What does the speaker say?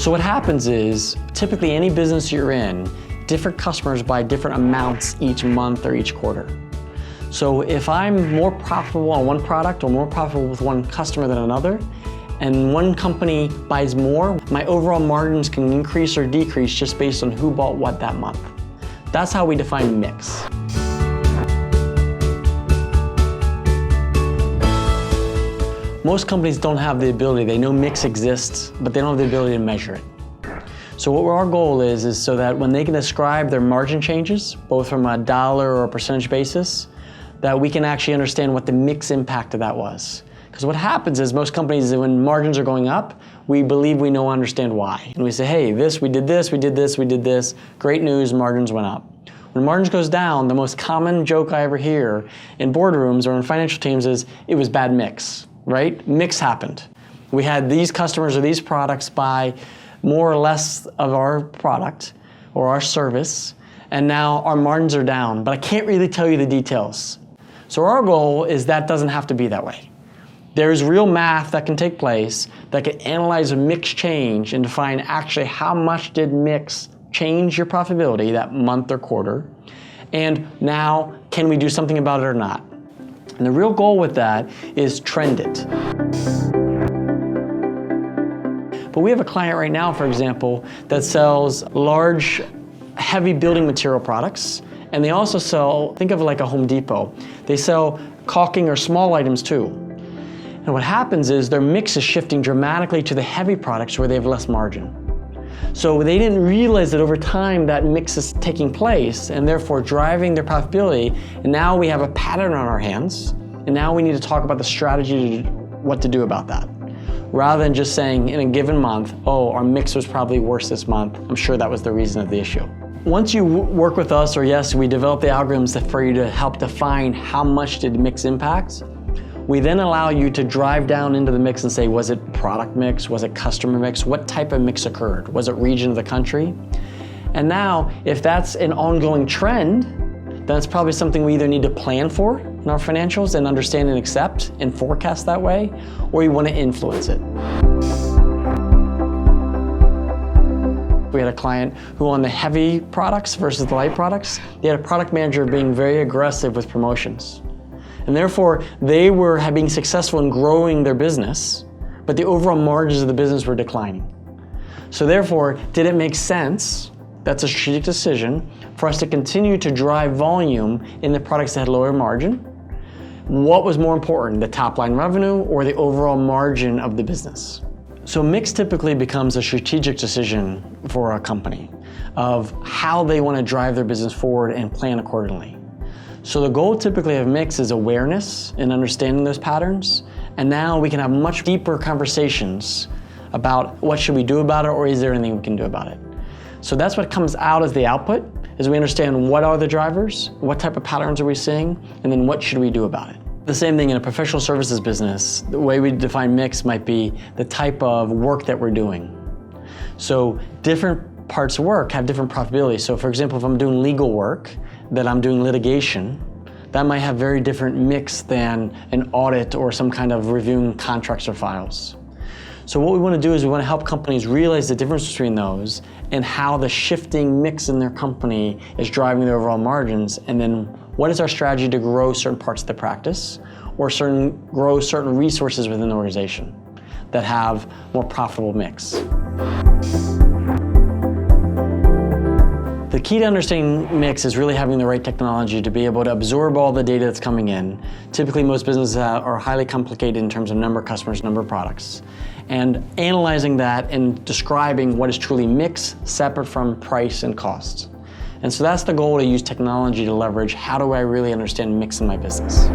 So what happens is, typically any business you're in, different customers buy different amounts each month or each quarter. So if I'm more profitable on one product or more profitable with one customer than another, and one company buys more, my overall margins can increase or decrease just based on who bought what that month. That's how we define mix. Most companies don't have the ability, they know mix exists, but they don't have the ability to measure it. So what our goal is so that when they can describe their margin changes, both from a dollar or a percentage basis, that we can actually understand what the mix impact of that was. Because what happens is most companies, when margins are going up, we believe we know understand why. And we say, hey, we did this, great news, margins went up. When margins goes down, the most common joke I ever hear in boardrooms or in financial teams is, it was bad mix, right? Mix happened. We had these customers or these products buy more or less of our product or our service, and now our margins are down, but I can't really tell you the details. So our goal is that doesn't have to be that way. There's real math that can take place that can analyze a mix change and define actually how much did mix change your profitability that month or quarter, and now can we do something about it or not? And the real goal with that is trend it. But we have a client right now, for example, that sells large, heavy building material products, and they also sell, think of it like a Home Depot. They sell caulking or small items too. And what happens is their mix is shifting dramatically to the heavy products where they have less margin. So they didn't realize that over time that mix is taking place and therefore driving their profitability. And now we have a pattern on our hands. And now we need to talk about the strategy to what to do about that. Rather than just saying in a given month, oh, our mix was probably worse this month. I'm sure that was the reason of the issue. Once you work with us, or yes, we develop the algorithms for you to help define how much did mix impact, we then allow you to drive down into the mix and say, was it product mix? Was it customer mix? What type of mix occurred? Was it region of the country? And now, if that's an ongoing trend, then it's probably something we either need to plan for in our financials and understand and accept and forecast that way, or you want to influence it. We had a client who on the heavy products versus the light products, they had a product manager being very aggressive with promotions. And therefore, they were being successful in growing their business, but the overall margins of the business were declining. So therefore, did it make sense, that's a strategic decision, for us to continue to drive volume in the products that had lower margin? What was more important, the top line revenue or the overall margin of the business? So mix typically becomes a strategic decision for a company of how they want to drive their business forward and plan accordingly. So the goal typically of mix is awareness and understanding those patterns, and now we can have much deeper conversations about what should we do about it, or is there anything we can do about it. So that's what comes out as the output, is we understand what are the drivers, what type of patterns are we seeing, and then what should we do about it. The same thing in a professional services business, the way we define mix might be the type of work that we're doing. So different parts of work have different profitability. So for example, if I'm doing legal work, that I'm doing litigation, that might have very different mix than an audit or some kind of reviewing contracts or files. So what we want to do is we want to help companies realize the difference between those and how the shifting mix in their company is driving their overall margins, and then what is our strategy to grow certain parts of the practice or grow certain resources within the organization that have more profitable mix. The key to understanding mix is really having the right technology to be able to absorb all the data that's coming in. Typically, most businesses are highly complicated in terms of number of customers, number of products, and analyzing that and describing what is truly mix separate from price and cost. And so that's the goal, to use technology to leverage how do I really understand mix in my business.